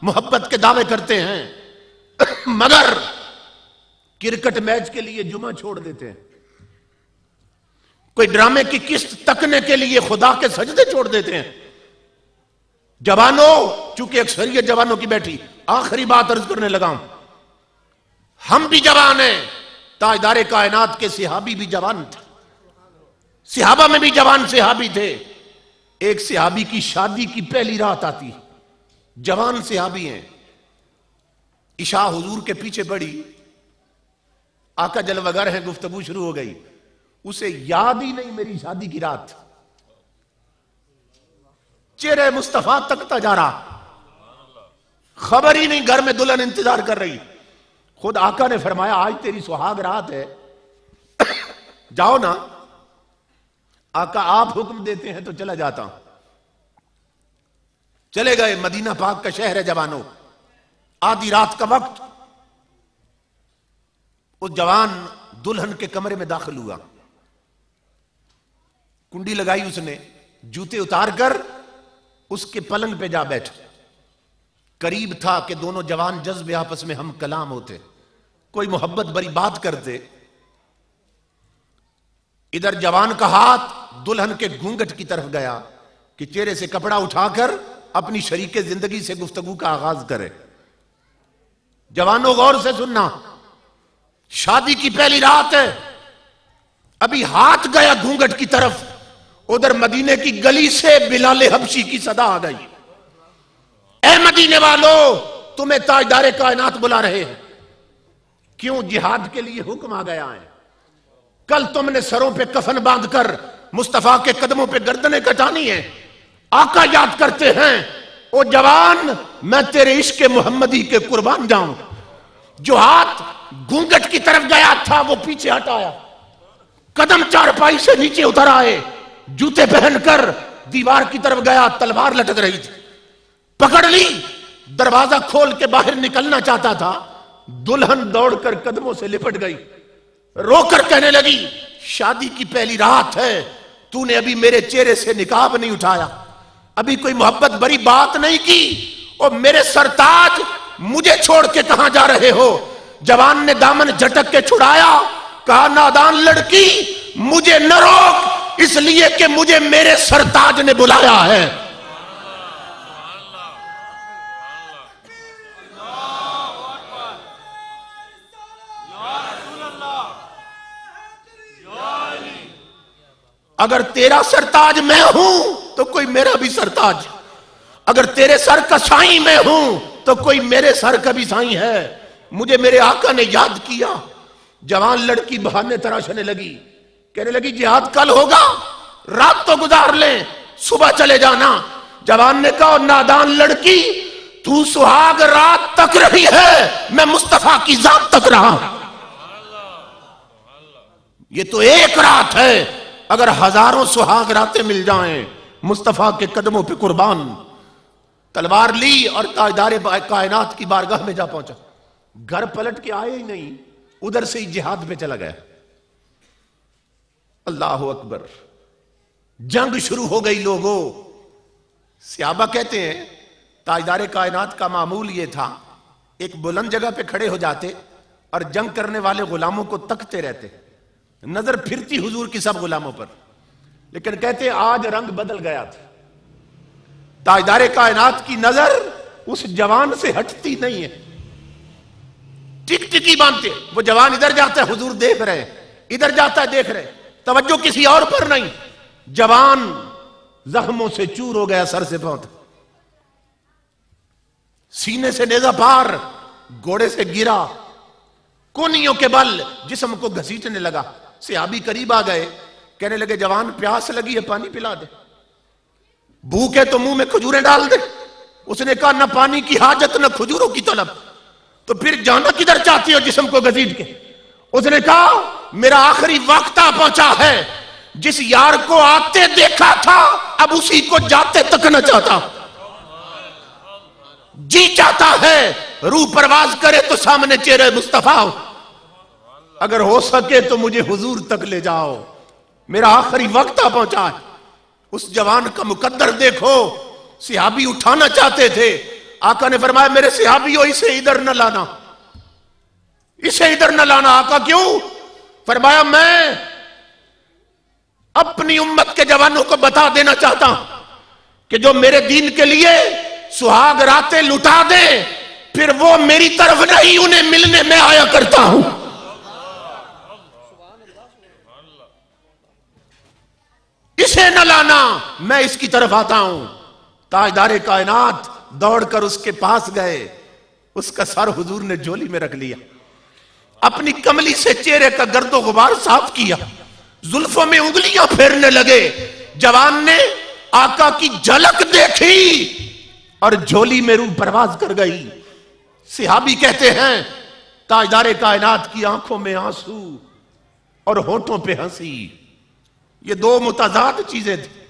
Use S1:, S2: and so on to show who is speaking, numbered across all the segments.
S1: محبت کے دعوے کرتے ہیں مگر کرکٹ میچ کے لیے جمعہ چھوڑ دیتے ہیں، کوئی ڈرامے کی قسط تکنے کے لیے خدا کے سجدے چھوڑ دیتے ہیں۔ جوانوں، چونکہ اکثریت جوانوں کی بیٹھی، آخری بات عرض کرنے لگا ہوں، ہم بھی جوان ہیں، تاجدار کائنات کے صحابی بھی جوان تھے، صحابہ میں بھی جوان صحابی تھے۔ ایک صحابی کی شادی کی پہلی رات آتی، جوان صحابی ہیں، عشاء حضور کے پیچھے پڑی، آقا جلوگر ہیں، گفتگو شروع ہو گئی، اسے یاد ہی نہیں میری شادی کی رات، چہرے مصطفیٰ تکتا جا رہا، خبر ہی نہیں گھر میں دلہن انتظار کر رہی۔ خود آقا نے فرمایا آج تیری سہاگ رات ہے، جاؤ نا۔ آقا آپ حکم دیتے ہیں تو چلا جاتا ہوں۔ چلے گئے، مدینہ پاک کا شہر ہے جوانوں، آدھی رات کا وقت، وہ جوان دلہن کے کمرے میں داخل ہوا، کنڈی لگائی اس نے، جوتے اتار کر اس کے پلنگ پہ جا بیٹھا۔ قریب تھا کہ دونوں جوان جذب آپس میں ہم کلام ہوتے، کوئی محبت بری بات کرتے۔ ادھر جوان کا ہاتھ دلہن کے گھونگھٹ کی طرف گیا کہ چہرے سے کپڑا اٹھا کر اپنی شریک زندگی سے گفتگو کا آغاز کرے۔ جوانوں غور سے سننا، شادی کی پہلی رات ہے، ابھی ہاتھ گیا گھونگھٹ کی طرف، ادھر مدینے کی گلی سے بلال حبشی کی صدا آ گئی، اے مدینے والو، تمہیں تاجدار کائنات بلا رہے ہیں۔ کیوں؟ جہاد کے لیے حکم آ گیا ہے، کل تم نے سروں پہ کفن باندھ کر مصطفیٰ کے قدموں پہ گردنیں کٹانی ہیں۔ آقا یاد کرتے ہیں، او جوان، میں تیرے عشق محمدی کے قربان جاؤں۔ جو ہاتھ گھونگھٹ کی طرف گیا تھا وہ پیچھے ہٹایا، قدم چارپائی سے نیچے اتر آئے، جوتے پہن کر دیوار کی طرف گیا، تلوار لٹک رہی تھی، پکڑ لی، دروازہ کھول کے باہر نکلنا چاہتا تھا، دلہن دوڑ کر قدموں سے لپٹ گئی، رو کر کہنے لگی شادی کی پہلی رات ہے، تو نے ابھی میرے چہرے سے نقاب نہیں اٹھایا، ابھی کوئی محبت بری بات نہیں کی، اور میرے سرتاج مجھے چھوڑ کے کہاں جا رہے ہو؟ جوان نے دامن جھٹک کے چھڑایا، کہا نادان لڑکی، مجھے نہ روک، اس لیے کہ مجھے میرے سرتاج نے بلایا ہے۔ اگر تیرا سرتاج میں ہوں تو کوئی میرا بھی سرتاج، اگر تیرے سر کا سائیں میں ہوں تو کوئی میرے سر کا بھی سائیں ہے۔ مجھے میرے آقا نے یاد کیا۔ جوان لڑکی بہانے تراشنے لگی، کہنے لگی جہاد کل ہوگا، رات تو گزار لیں، صبح چلے جانا۔ جوان نے کہا نادان لڑکی، تو سہاگ رات تک رہی ہے، میں مصطفیٰ کی ذات تک رہا۔ یہ تو ایک رات ہے، اگر ہزاروں سہاگ راتیں مل جائیں، مصطفیٰ کے قدموں پہ قربان۔ تلوار لی اور تاجدار کائنات کی بارگاہ میں جا پہنچا، گھر پلٹ کے آئے ہی نہیں، ادھر سے ہی جہاد پہ چلا گیا۔ اللہ اکبر، جنگ شروع ہو گئی لوگوں۔ صحابہ کہتے ہیں تاجدار کائنات کا معمول یہ تھا، ایک بلند جگہ پہ کھڑے ہو جاتے اور جنگ کرنے والے غلاموں کو تکتے رہتے، نظر پھرتی حضور کی سب غلاموں پر، لیکن کہتے آج رنگ بدل گیا تھا، تاجدار کائنات کی نظر اس جوان سے ہٹتی نہیں ہے، ٹک ٹکی باندھتے۔ وہ جوان ادھر جاتا ہے حضور دیکھ رہے، ادھر جاتا ہے دیکھ رہے، توجہ کسی اور پر نہیں۔ جوان زخموں سے چور ہو گیا سر سے پاؤں تک، سینے سے نیزہ پار، گھوڑے سے گرا، کونیوں کے بل جسم کو گھسیٹنے لگا۔ صحابی قریب آ گئے، کہنے لگے جوان پیاس لگی ہے، پانی پلا دے، بھوک ہے تو منہ میں کھجوریں ڈال دے۔ اس نے کہا نہ پانی کی حاجت نہ کھجوروں کی طلب، تو پھر جانا کدھر چاہتی ہو جسم کو گھسیٹ کے؟ اس نے کہا میرا آخری وقت آ پہنچا ہے، جس یار کو آتے دیکھا تھا اب اسی کو جاتے تک نہ چاہتا، جی چاہتا ہے روح پرواز کرے تو سامنے چہرے مصطفیٰ ہو، اگر ہو سکے تو مجھے حضور تک لے جاؤ، میرا آخری وقت آ پہنچا ہے۔ اس جوان کا مقدر دیکھو، صحابی اٹھانا چاہتے تھے، آقا نے فرمایا میرے صحابیوں اسے ادھر نہ لانا، اسے ادھر نہ لانا۔ آقا کیوں؟ فرمایا میں اپنی امت کے جوانوں کو بتا دینا چاہتا ہوں کہ جو میرے دین کے لیے سہاگ راتیں لٹا دے پھر وہ میری طرف نہیں انہیں ملنے میں آیا کرتا ہوں۔ اسے نہ لانا، میں اس کی طرف آتا ہوں۔ تاجدار کائنات دوڑ کر اس کے پاس گئے، اس کا سر حضور نے جھولی میں رکھ لیا، اپنی کملی سے چہرے کا گرد و غبار صاف کیا، زلفوں میں انگلیاں پھیرنے لگے۔ جوان نے آقا کی جھلک دیکھی اور جھولی میں روح پرواز کر گئی۔ صحابی کہتے ہیں تاجدار کائنات کی آنکھوں میں آنسو اور ہونٹوں پہ ہنسی، یہ دو متضاد چیزیں تھیں۔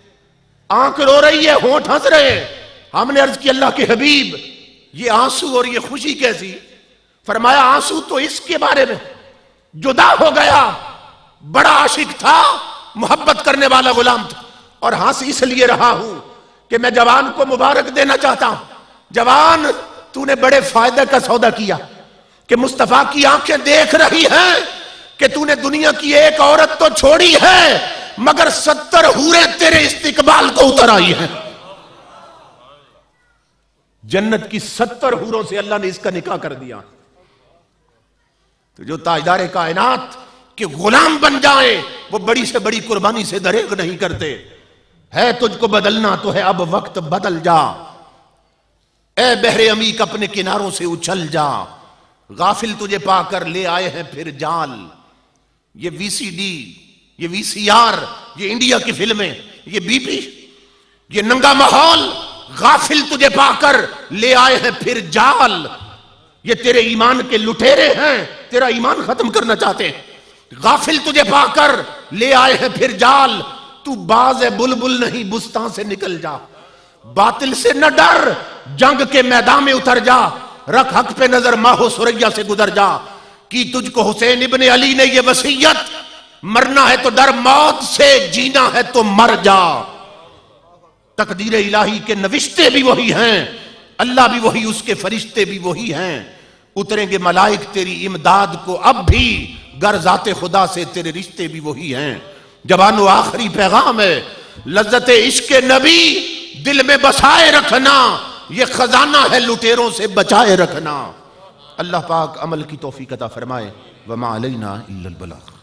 S1: آنکھ رو رہی ہے، ہونٹ ہنس رہے ہیں۔ ہم نے عرض کی اللہ کے حبیب یہ آنسو اور یہ خوشی کیسی؟ فرمایا آنسو تو اس کے بارے میں، جدا ہو گیا، بڑا عاشق تھا، محبت کرنے والا غلام تھا، اور ہنس اس لیے رہا ہوں کہ میں جوان کو مبارک دینا چاہتا ہوں۔ جوان تو نے بڑے فائدے کا سودا کیا کہ مصطفیٰ کی آنکھیں دیکھ رہی ہیں کہ تو نے دنیا کی ایک عورت تو چھوڑی ہے مگر 70 حوریں تیرے استقبال کو اتر آئی ہیں۔ جنت کی 70 حوروں سے اللہ نے اس کا نکاح کر دیا۔ تو جو تاجدار کائنات کے غلام بن جائیں وہ بڑی سے بڑی قربانی سے دریغ نہیں کرتے۔ ہے تجھ کو بدلنا تو ہے اب وقت بدل جا، اے بحر عمیق اپنے کناروں سے اچھل جا، غافل تجھے پا کر لے آئے ہیں پھر جال۔ یہ وی سی ڈی، یہ وی سی آر، یہ انڈیا کی فلمیں، یہ بی پی، یہ ننگا ماحول، غافل تجھے پا کر لے آئے ہیں پھر جال۔ یہ تیرے ایمان کے لٹیرے ہیں، تیرا ایمان ختم کرنا چاہتے ہیں۔ غافل تجھے پا کر لے آئے ہیں پھر جال، تو باز بلبل نہیں بستان سے نکل جا۔ باطل سے نہ ڈر، جنگ کے میدان میں اتر جا، رکھ حق پہ نظر ماہو سریا سے گزر جا۔ کی تجھ کو حسین ابن علی نے یہ وصیت، مرنا ہے تو ڈر موت سے، جینا ہے تو مر جا۔ تقدیر الہی کے نوشتے بھی وہی ہیں، اللہ بھی وہی، اس کے فرشتے بھی وہی ہیں۔ اتریں گے ملائک تیری امداد کو اب بھی، گر ذات خدا سے تیرے رشتے بھی وہی ہیں۔ جوانو آخری پیغام ہے، لذت عشق نبی دل میں بسائے رکھنا، یہ خزانہ ہے لٹیروں سے بچائے رکھنا۔ اللہ پاک عمل کی توفیق عطا فرمائے۔ وما علینا الا البلاغ۔